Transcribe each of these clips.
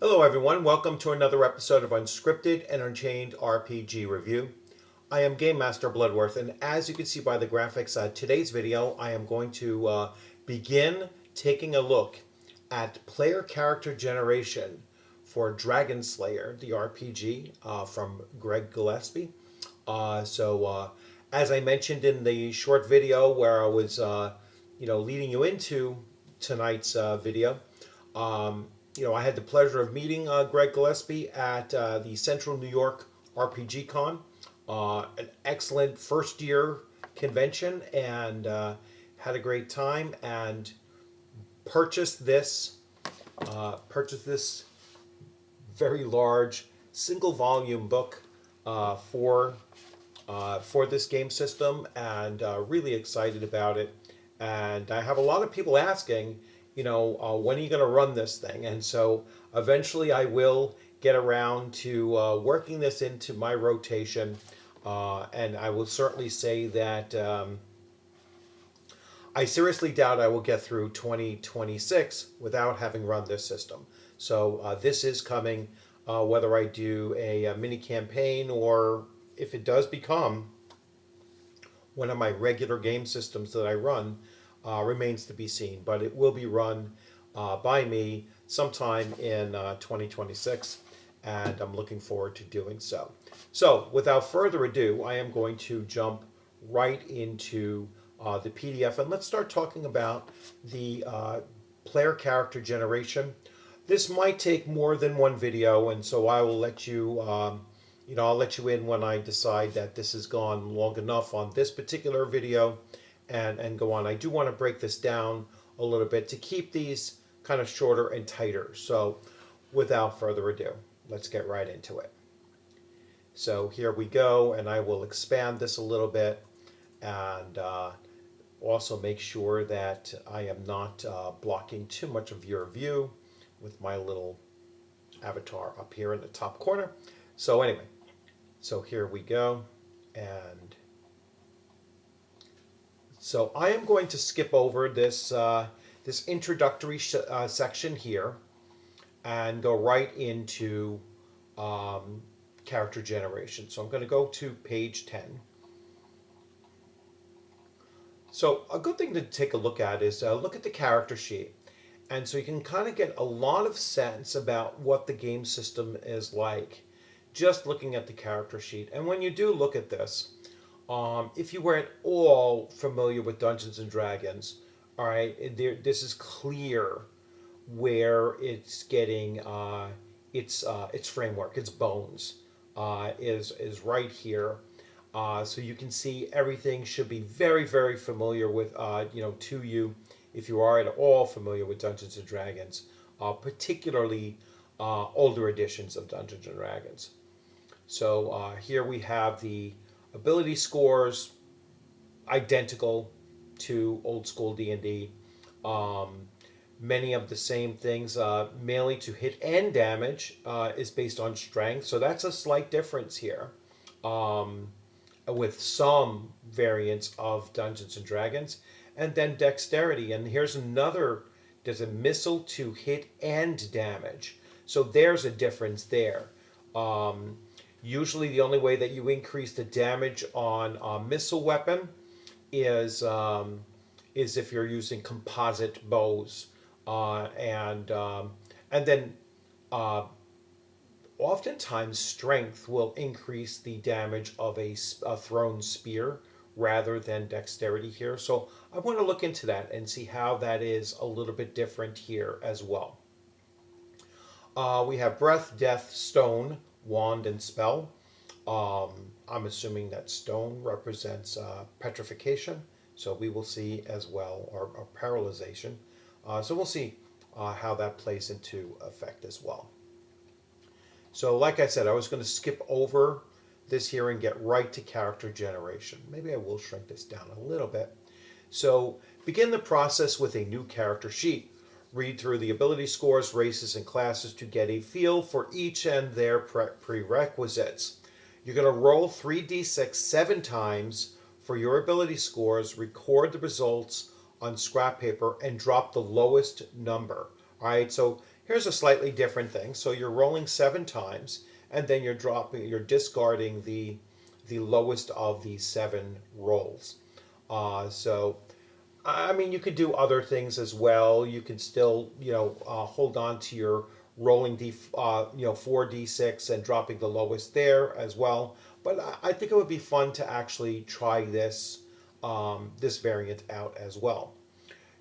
Hello everyone, welcome to another episode of Unscripted and Unchained RPG Review. I am Game Master Bloodworth, and as you can see by the graphics, today's video I am going to begin taking a look at player character generation for Dragonslayer, the RPG from Greg Gillespie. As I mentioned in the short video where I was leading you into tonight's video, I had the pleasure of meeting Greg Gillespie at the Central New York RPG Con, an excellent first year convention, and had a great time and purchased this very large single volume book for this game system, and really excited about it. And I have a lot of people asking, when are you going to run this thing? And so eventually I will get around to working this into my rotation. And I will certainly say that I seriously doubt I will get through 2026 without having run this system. So this is coming, whether I do a mini campaign or if it does become one of my regular game systems that I run, remains to be seen, but it will be run by me sometime in 2026, and I'm looking forward to doing so. So, without further ado, I am going to jump right into the PDF, and let's start talking about the player character generation. This might take more than one video, and so I will let you, I'll let you in when I decide that this has gone long enough on this particular video. And go on. I do want to break this down a little bit to keep these kind of shorter and tighter. So without further ado, let's get right into it. So here we go, and I will expand this a little bit and also make sure that I am not blocking too much of your view with my little avatar up here in the top corner. So anyway, so here we go, and so I am going to skip over this this introductory section here and go right into character generation. So I'm going to go to page 10. So a good thing to take a look at is look at the character sheet. And so you can kind of get a lot of sense about what the game system is like just looking at the character sheet. And when you do look at this, if you weren't all familiar with Dungeons and Dragons, all right, this is clear where it's getting its framework, its bones, is right here. So you can see everything should be very, very familiar with, to you, if you are at all familiar with Dungeons and Dragons, particularly older editions of Dungeons and Dragons. So here we have the ability scores, identical to old school D&D. Many of the same things, mainly to hit and damage, is based on strength. So that's a slight difference here, with some variants of Dungeons and Dragons. And then dexterity. And here's another, there's a missile to hit and damage. So there's a difference there. Usually the only way that you increase the damage on a missile weapon is if you're using composite bows. And then oftentimes strength will increase the damage of a thrown spear rather than dexterity here. So I want to look into that and see how that is a little bit different here as well. We have breath, death, stone, wand, and spell. I'm assuming that stone represents petrification, so we will see as well, or paralyzation. So we'll see how that plays into effect as well. So like I said, I was going to skip over this here and get right to character generation. Maybe I will shrink this down a little bit. So begin the process with a new character sheet. Read through the ability scores, races, and classes to get a feel for each and their prerequisites. You're going to roll 3d6 7 times for your ability scores, record the results on scrap paper, and drop the lowest number. All right, so here's a slightly different thing. So you're rolling 7 times, and then you're discarding the lowest of these 7 rolls. So I mean, you could do other things as well. You can still, hold on to your rolling 4d6 and dropping the lowest there as well. But I think it would be fun to actually try this variant out as well.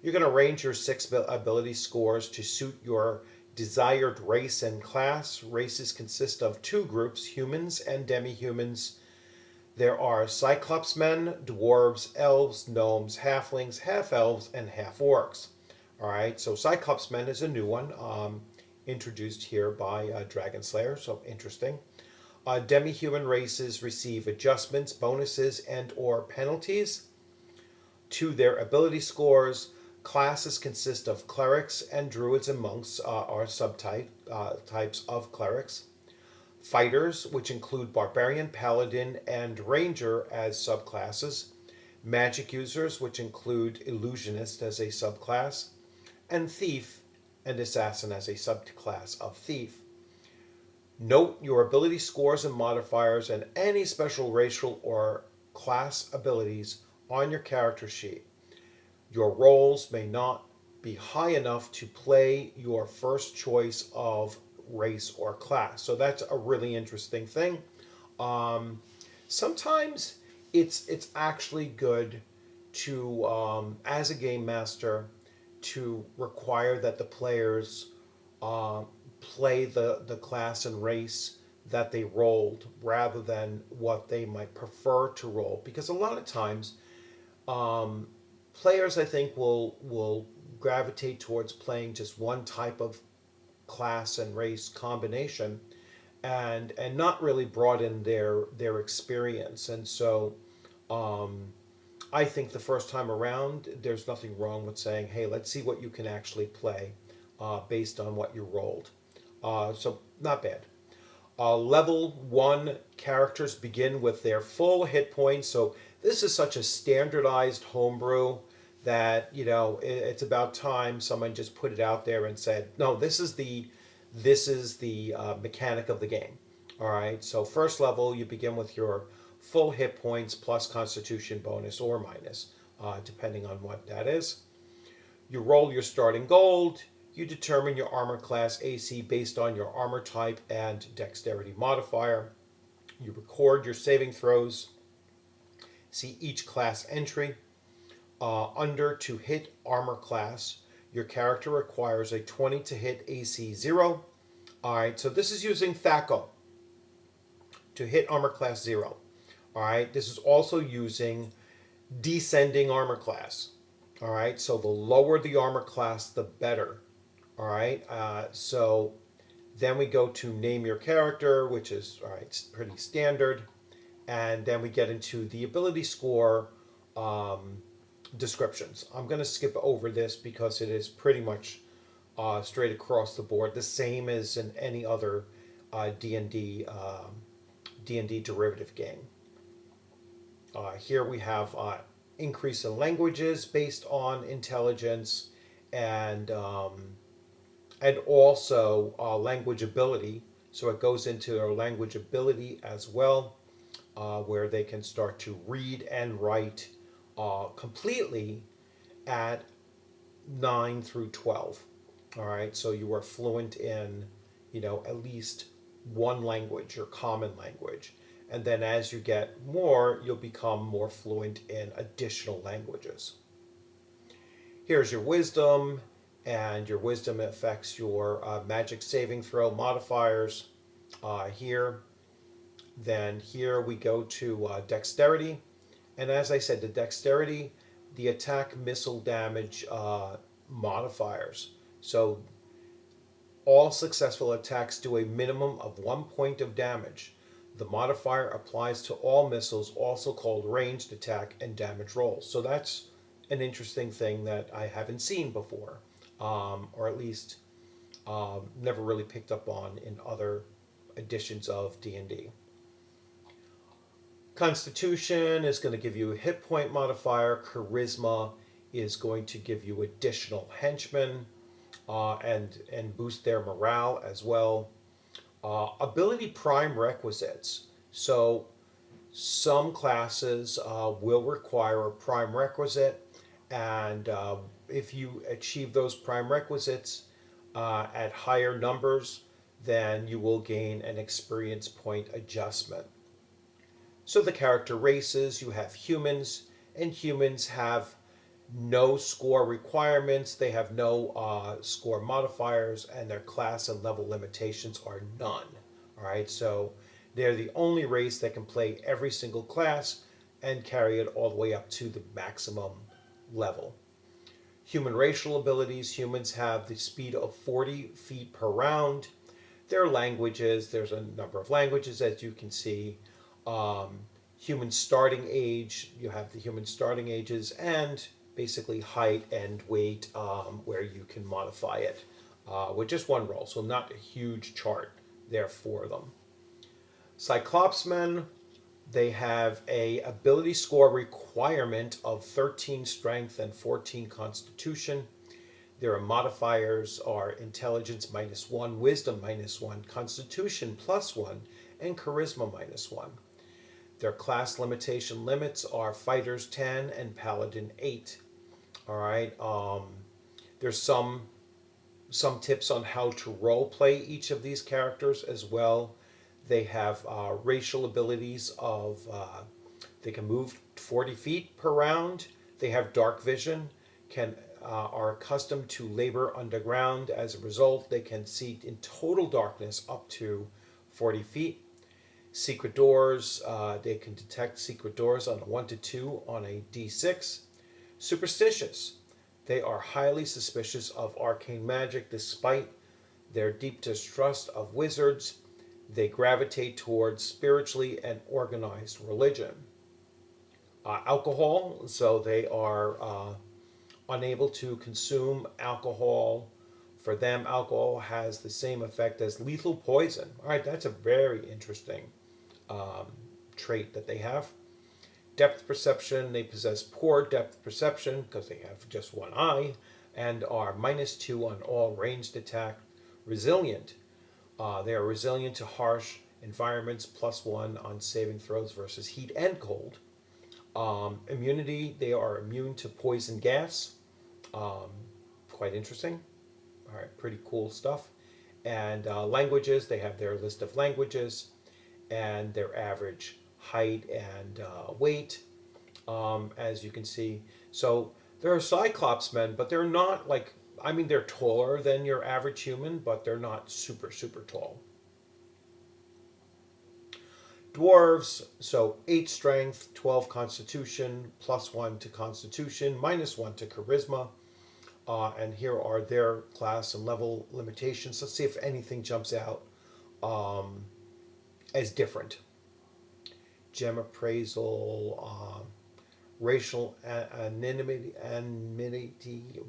You're going to arrange your 6 ability scores to suit your desired race and class. Races consist of 2 groups, humans and demi-humans. There are Cyclops men, dwarves, elves, gnomes, halflings, half-elves, and half-orcs. All right, so Cyclops men is a new one, introduced here by Dragonslayer, so interesting. Demi-human races receive adjustments, bonuses, and or penalties to their ability scores. Classes consist of clerics, and druids and monks are subtypes of clerics. Fighters, which include barbarian, paladin, and ranger as subclasses. Magic users, which include illusionist as a subclass. And thief and assassin as a subclass of thief. Note your ability scores and modifiers and any special racial or class abilities on your character sheet. Your rolls may not be high enough to play your first choice of race or class. So that's a really interesting thing. Sometimes it's actually good to, as a game master, to require that the players play the class and race that they rolled rather than what they might prefer to roll. Because a lot of times, players, I think, will gravitate towards playing just one type of class and race combination and not really broaden their experience. And so I think the first time around, there's nothing wrong with saying, hey, let's see what you can actually play based on what you rolled. So not bad. Level 1 characters begin with their full hit points. So this is such a standardized homebrew that, it's about time someone just put it out there and said, no, this is the mechanic of the game. All right, so first level, you begin with your full hit points plus constitution bonus or minus, depending on what that is. You roll your starting gold. You determine your armor class AC based on your armor type and dexterity modifier. You record your saving throws. See each class entry. Under to hit armor class, your character requires a 20 to hit AC 0. All right, so this is using THAC0 to hit armor class 0. All right, this is also using descending armor class. All right, so the lower the armor class, the better. All right, so then we go to name your character, which is, all right, it's pretty standard. And then we get into the ability score descriptions. I'm going to skip over this because it is pretty much straight across the board, the same as in any other D&D derivative game. Here we have increase in languages based on intelligence, and also language ability. So it goes into their language ability as well, where they can start to read and write completely at 9 through 12. All right, so you are fluent in, at least one language or common language. And then as you get more, you'll become more fluent in additional languages. Here's your wisdom, and your wisdom affects your magic saving throw modifiers here. Then here we go to dexterity. And as I said, the dexterity, the attack missile damage modifiers. So all successful attacks do a minimum of 1 point of damage. The modifier applies to all missiles, also called ranged attack and damage rolls. So that's an interesting thing that I haven't seen before, or at least never really picked up on in other editions of D&D. Constitution is going to give you a hit point modifier. Charisma is going to give you additional henchmen. and boost their morale as well. Ability prime requisites. So some classes will require a prime requisite, and if you achieve those prime requisites at higher numbers, then you will gain an experience point adjustment. So the character races, you have humans, and humans have no score requirements, they have no score modifiers, and their class and level limitations are none. All right, so they're the only race that can play every single class and carry it all the way up to the maximum level. Human racial abilities, humans have the speed of 40 feet per round. Their languages, there's a number of languages as you can see. Human starting age, you have the human starting ages, and basically height and weight where you can modify it with just one roll, so not a huge chart there for them. Cyclopsmen, they have a ability score requirement of 13 strength and 14 constitution. Their modifiers are intelligence -1, wisdom -1, constitution +1, and charisma -1. Their class limitation limits are fighters 10 and paladin 8. All right. There's some tips on how to role play each of these characters as well. They have racial abilities of they can move 40 feet per round. They have dark vision, are accustomed to labor underground. As a result, they can see in total darkness up to 40 feet. Secret doors, they can detect secret doors on a 1 to 2 on a d6. Superstitious, they are highly suspicious of arcane magic despite their deep distrust of wizards. They gravitate towards spiritually and organized religion. Alcohol, so they are unable to consume alcohol. For them, alcohol has the same effect as lethal poison. All right, that's a very interesting trait that they have. Depth perception, they possess poor depth perception because they have just one eye and are -2 on all ranged attack. Resilient, they are resilient to harsh environments, +1 on saving throws versus heat and cold. Immunity, they are immune to poison gas. Quite interesting. All right, pretty cool stuff. And languages, they have their list of languages and their average height and weight, as you can see. So they're Cyclops men, but they're not like, I mean, they're taller than your average human, but they're not super, super tall. Dwarves, so 8 strength, 12 constitution, +1 to constitution, -1 to charisma. And here are their class and level limitations. Let's see if anything jumps out as different. Gem appraisal, racial anonymity, enmity.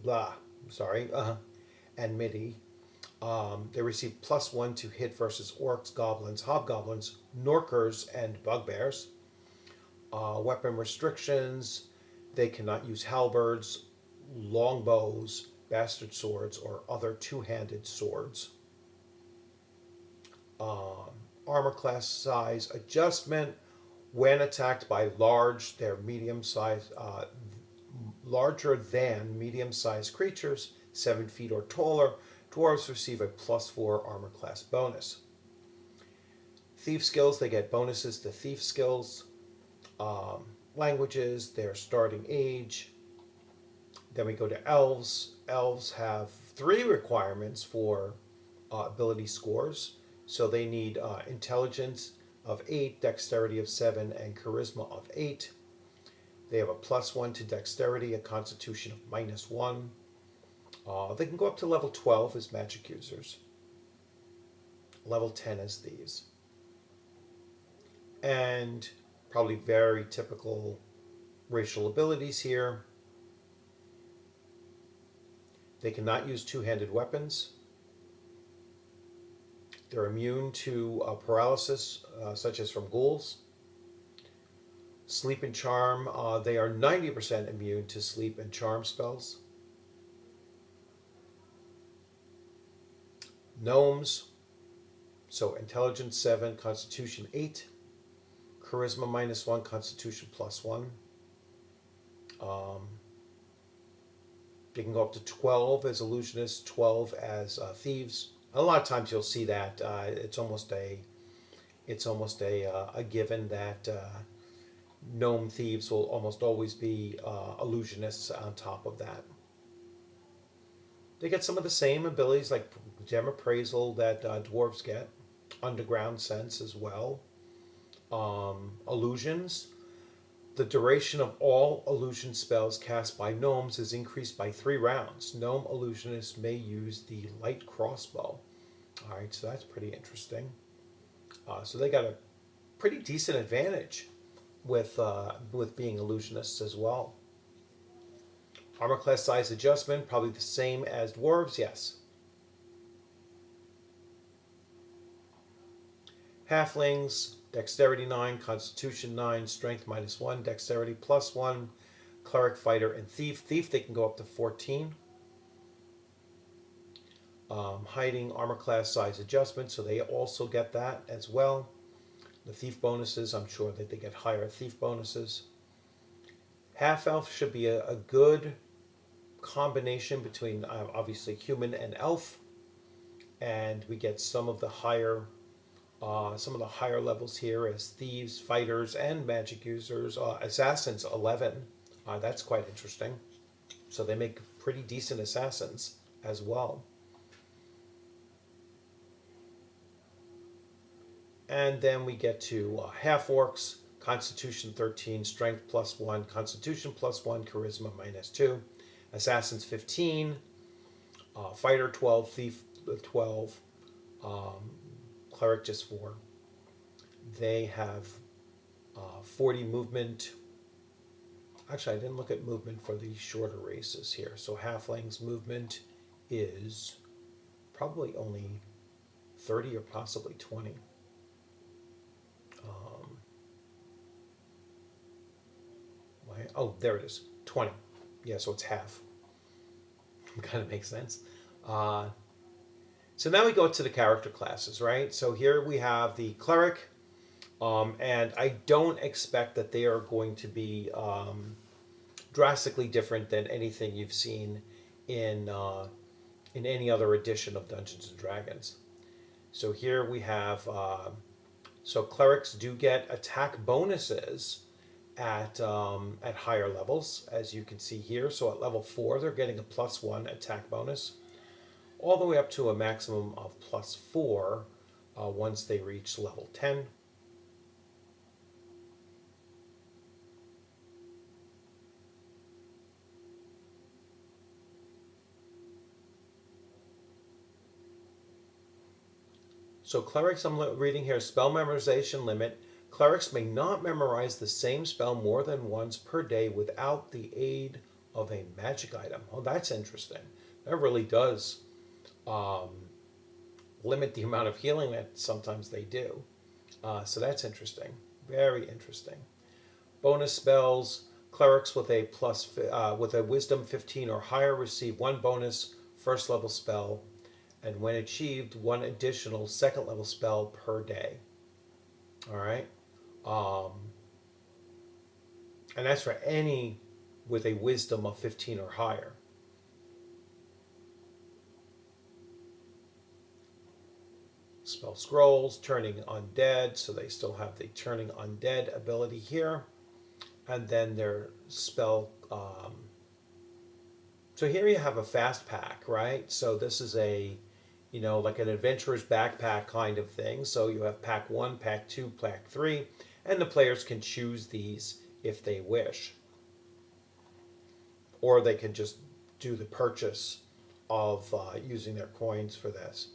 They receive +1 to hit versus orcs, goblins, hobgoblins, norkers, and bugbears. Weapon restrictions, they cannot use halberds, longbows, bastard swords, or other two-handed swords. Armor class size adjustment. When attacked by larger than medium-sized creatures, 7 feet or taller, dwarves receive a +4 armor class bonus. Thief skills, they get bonuses to thief skills. Languages, their starting age. Then we go to elves. Elves have 3 requirements for ability scores. So they need intelligence of 8, dexterity of 7, and charisma of 8. They have a +1 to dexterity, a constitution of -1. They can go up to level 12 as magic users. Level 10 as thieves. And probably very typical racial abilities here. They cannot use two-handed weapons. They're immune to paralysis, such as from ghouls. Sleep and charm, they are 90% immune to sleep and charm spells. Gnomes, so intelligence 7, constitution 8, charisma -1, constitution +1. They can go up to 12 as illusionists, 12 as thieves. A lot of times you'll see that it's almost a given that gnome thieves will almost always be illusionists on top of that. They get some of the same abilities like gem appraisal that dwarves get, underground sense as well. Illusions. The duration of all illusion spells cast by gnomes is increased by 3 rounds. Gnome illusionists may use the light crossbow. All right, so that's pretty interesting. So they got a pretty decent advantage with being illusionists as well. Armor class size adjustment, probably the same as dwarves, yes. Halflings, dexterity 9, constitution 9, strength -1, dexterity +1, cleric, fighter, and thief. Thief, they can go up to 14. Hiding, armor class size adjustment, so they also get that as well. The thief bonuses, I'm sure that they get higher thief bonuses. Half-elf should be a good combination between obviously human and elf, and we get some of the higher levels here as thieves, fighters, and magic users. Assassins 11, that's quite interesting. So they make pretty decent assassins as well. And then we get to half-orcs, constitution 13, strength +1, constitution +1, charisma -2, assassins 15, fighter 12, thief 12, cleric just 4. They have 40 movement. Actually, I didn't look at movement for the shorter races here. So halflings movement is probably only 30 or possibly 20. Oh, there it is, 20. Yeah, so it's half. Kind of makes sense. So now we go to the character classes, right? So here we have the cleric, and I don't expect that they are going to be drastically different than anything you've seen in any other edition of Dungeons and Dragons. So here we have, so clerics do get attack bonuses at higher levels, as you can see here. So at level 4, they're getting a +1 attack bonus, all the way up to a maximum of +4 once they reach level 10. So clerics, I'm reading here, spell memorization limit. Clerics may not memorize the same spell more than once per day without the aid of a magic item. Oh, that's interesting. That really does limit the amount of healing that sometimes they do. So that's interesting. Very interesting. Bonus spells. Clerics with a wisdom 15 or higher receive 1 bonus first level spell, and when achieved, 1 additional second level spell per day. All right. And that's for any with a wisdom of 15 or higher. Spell scrolls, turning undead, so they still have the turning undead ability here. And then their spell, so here you have a fast pack, right? So this is a, like an adventurer's backpack kind of thing. So you have pack 1, pack 2, pack 3, and the players can choose these if they wish. Or they can just do the purchase of using their coins for this.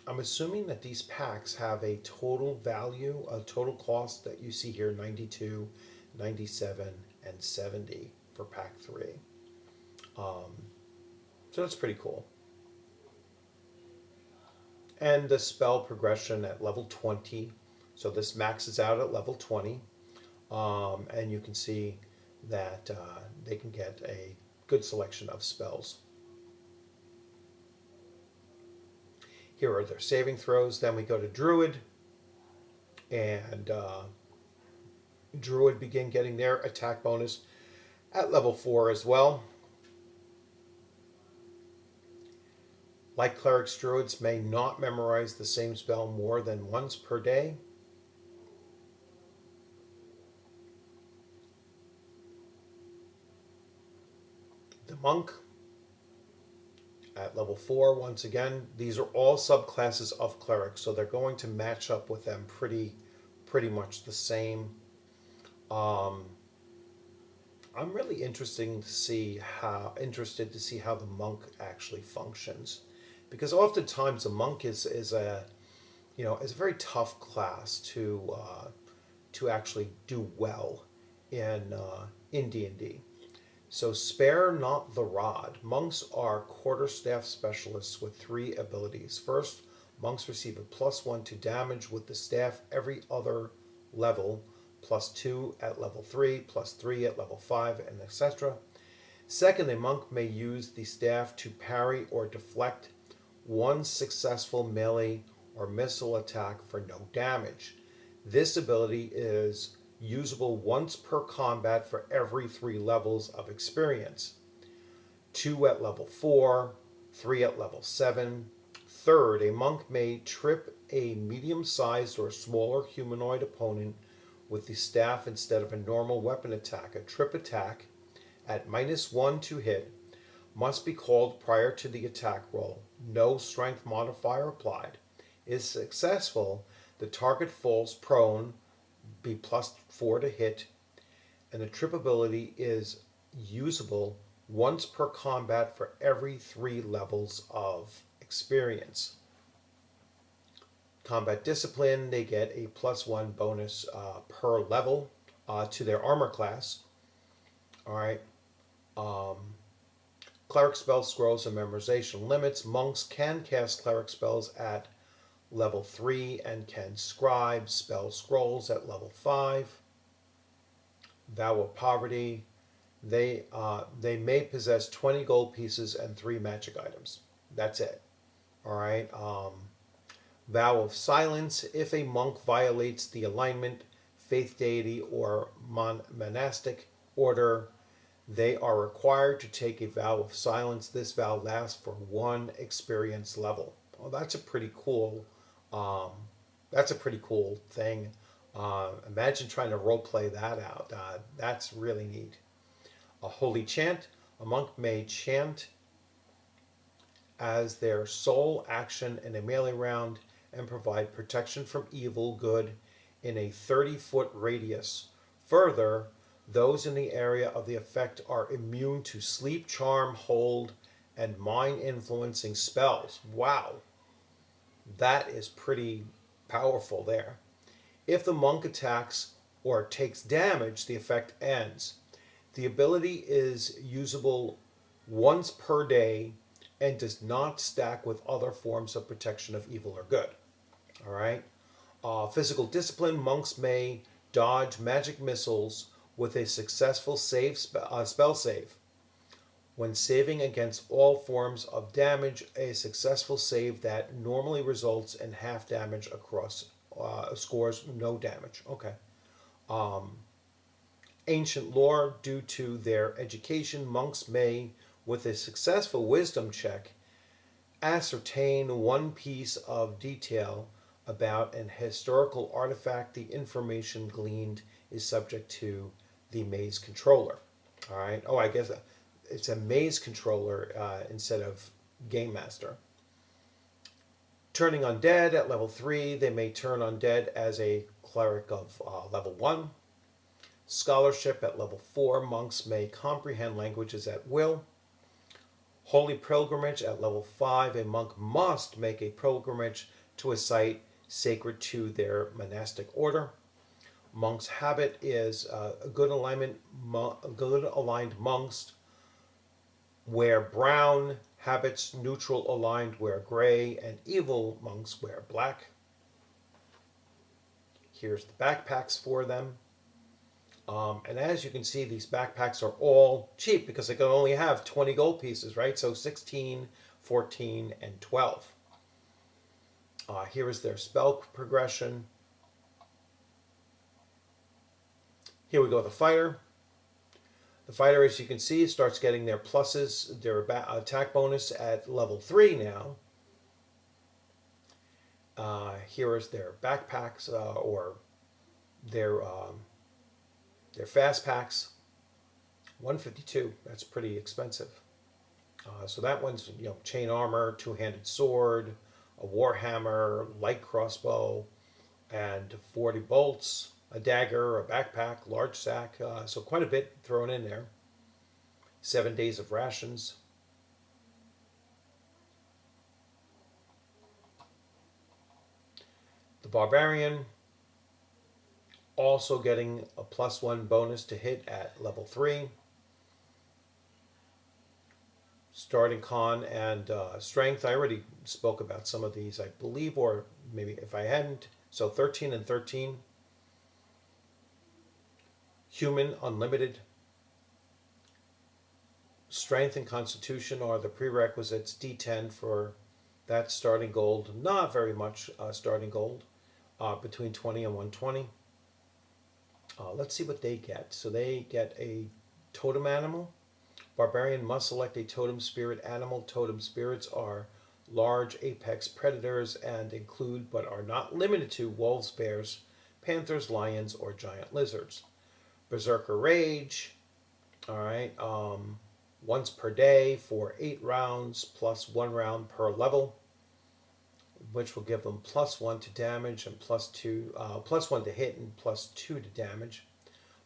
I'm assuming that these packs have a total value, a total cost that you see here, 92, 97, and 70 for pack 3. So that's pretty cool. And the spell progression at level 20. So this maxes out at level 20. And you can see that they can get a good selection of spells. Here are their saving throws. Then we go to druid, and druid begin getting their attack bonus at level 4 as well. Like clerics, druids may not memorize the same spell more than once per day. The monk at level 4, once again, these are all subclasses of clerics, so they're going to match up with them pretty much the same. I'm really interested to see how the monk actually functions, because oftentimes the monk is a very tough class to actually do well in D&D. So spare not the rod. Monks are quarterstaff specialists with 3 abilities. First, monks receive a +1 to damage with the staff every other level, +2 at level 3, +3 at level 5, and etc. Second, a monk may use the staff to parry or deflect one successful melee or missile attack for no damage. This ability is usable once per combat for every 3 levels of experience. 2 at level 4, 3 at level 7. Third, a monk may trip a medium-sized or smaller humanoid opponent with the staff instead of a normal weapon attack. A trip attack at -1 to hit must be called prior to the attack roll. No strength modifier applied. If successful, the target falls prone, be +4 to hit, and the trip ability is usable once per combat for every 3 levels of experience. Combat discipline, they get a +1 bonus per level to their armor class. All right. Cleric spell scrolls and memorization limits. Monks can cast cleric spells at level 3 and can scribe spell scrolls at level 5. Vow of poverty. They may possess 20 gold pieces and 3 magic items. That's it. All right. Vow of silence. If a monk violates the alignment, faith deity, or monastic order, they are required to take a vow of silence. This vow lasts for 1 experience level. Well, that's a pretty cool. That's a pretty cool thing. Imagine trying to role play that out. That's really neat. A holy chant. A monk may chant as their sole action in a melee round and provide protection from evil, good in a 30-foot radius. Further, those in the area of the effect are immune to sleep, charm, hold, and mind-influencing spells. Wow. That is pretty powerful there. If the monk attacks or takes damage, the effect ends. The ability is usable once per day and does not stack with other forms of protection of evil or good. All right. Physical discipline. Monks may dodge magic missiles with a successful spell save. When saving against all forms of damage, a successful save that normally results in half damage across scores no damage. Okay. Ancient lore. Due to their education, monks may, with a successful wisdom check, ascertain one piece of detail about an historical artifact. The information gleaned is subject to the maze controller. All right. Oh, I guess it's a maze controller instead of game master. Turning undead at level 3, they may turn undead as a cleric of level 1. Scholarship at level 4, monks may comprehend languages at will. Holy pilgrimage at level 5, a monk must make a pilgrimage to a site sacred to their monastic order. Monk's habit is good aligned monks wear brown, habits neutral aligned wear gray, and evil monks wear black. Here's the backpacks for them. And as you can see, these backpacks are all cheap because they can only have 20 gold pieces, right? So 16, 14, and 12. Here is their spell progression. Here we go, the fighter. The fighter, as you can see, starts getting their pluses, their attack bonus at level 3 now. Here is their backpacks or their fast packs. 152. That's pretty expensive. So that one's chain armor, two-handed sword, a warhammer, light crossbow, and 40 bolts, a dagger, a backpack, large sack. So quite a bit thrown in there. 7 days of rations. The barbarian also getting a +1 bonus to hit at level 3. Starting con and strength. I already spoke about some of these, I believe, or maybe if I hadn't. So 13 and 13. Human, unlimited. Strength and constitution are the prerequisites. D10 for that starting gold. Not very much starting gold. Between 20 and 120. Let's see what they get. So they get a totem animal. Barbarian must select a totem spirit animal. Totem spirits are large apex predators and include, but are not limited to, wolves, bears, panthers, lions, or giant lizards. Berserker Rage, all right, once per day for 8 rounds, +1 round per level, which will give them +1 to damage and +1 to hit and +2 to damage,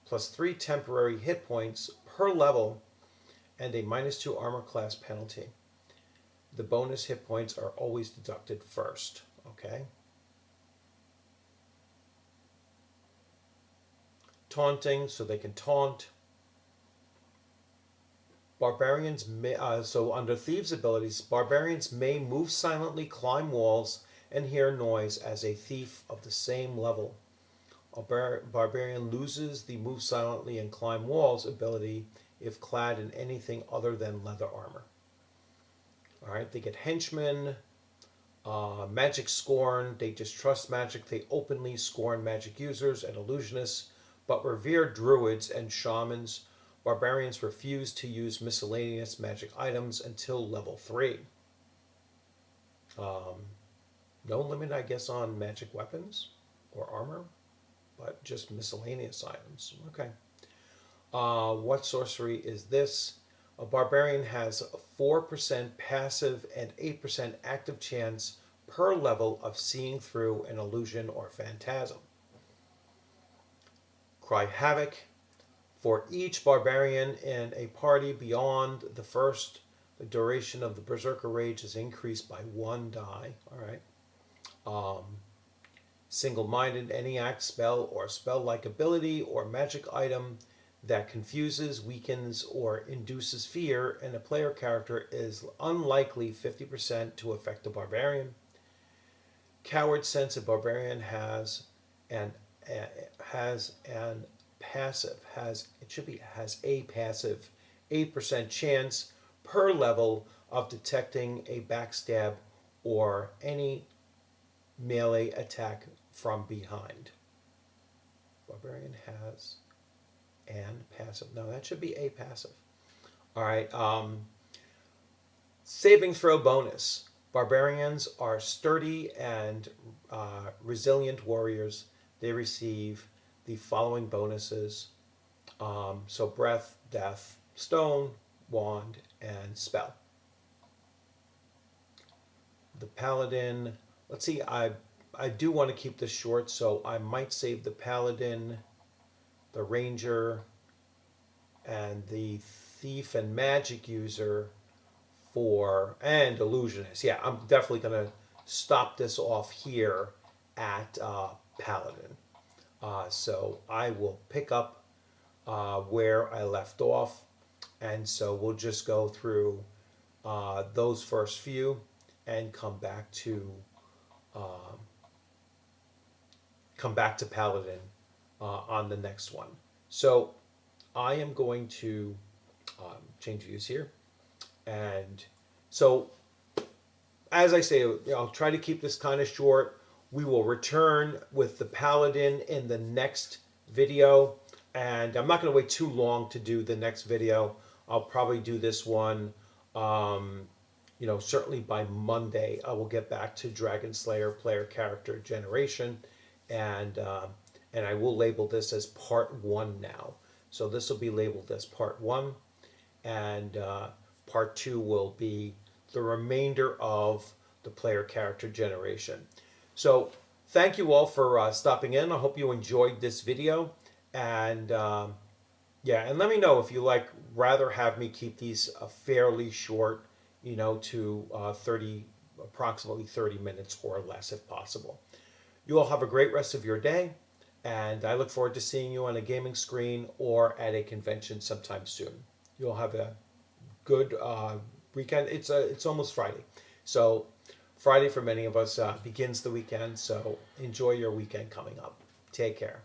+3 temporary hit points per level, and a -2 armor class penalty. The bonus hit points are always deducted first, okay? Taunting, so they can taunt. Barbarians may, so under Thieves' abilities, barbarians may move silently, climb walls, and hear noise as a thief of the same level. A barbarian loses the move silently and climb walls ability if clad in anything other than leather armor. All right, they get henchmen, magic scorn. They distrust magic. They openly scorn magic users and illusionists, but revere druids and shamans. Barbarians refuse to use miscellaneous magic items until level 3. No limit, I guess, on magic weapons or armor, but just miscellaneous items. Okay. What sorcery is this? A barbarian has a 4% passive and 8% active chance per level of seeing through an illusion or phantasm. Cry Havoc. For each barbarian in a party beyond the first, the duration of the Berserker Rage is increased by 1 die. All right. Single-minded, any act, spell, or spell-like ability or magic item that confuses, weakens, or induces fear in a player character is unlikely 50% to affect the barbarian. Coward sense a barbarian has a passive 8% chance per level of detecting a backstab or any melee attack from behind. Barbarian has and passive. No, that should be a passive. All right. Saving throw bonus. Barbarians are sturdy and resilient warriors. They receive the following bonuses. So breath, death, stone, wand, and spell. The paladin. Let's see. I do want to keep this short, so I might save the paladin, the ranger, and the thief and magic user and illusionist. Yeah, I'm definitely going to stop this off here at paladin. So I will pick up where I left off, and so we'll just go through those first few and come back to paladin on the next one. So I am going to change views here. And so as I say, I'll try to keep this kind of short. We will return with the Paladin in the next video. And I'm not going to wait too long to do the next video. I'll probably do this one, certainly by Monday. I will get back to Dragonslayer player character generation. And I will label this as part 1 now. So this will be labeled as part 1. And part 2 will be the remainder of the player character generation. So thank you all for stopping in. I hope you enjoyed this video. And yeah, and let me know if you rather have me keep these fairly short, to approximately 30 minutes or less if possible. You all have a great rest of your day, and I look forward to seeing you on a gaming screen or at a convention sometime soon. You'll have a good weekend. It's almost Friday, so Friday for many of us begins the weekend. So enjoy your weekend coming up. Take care.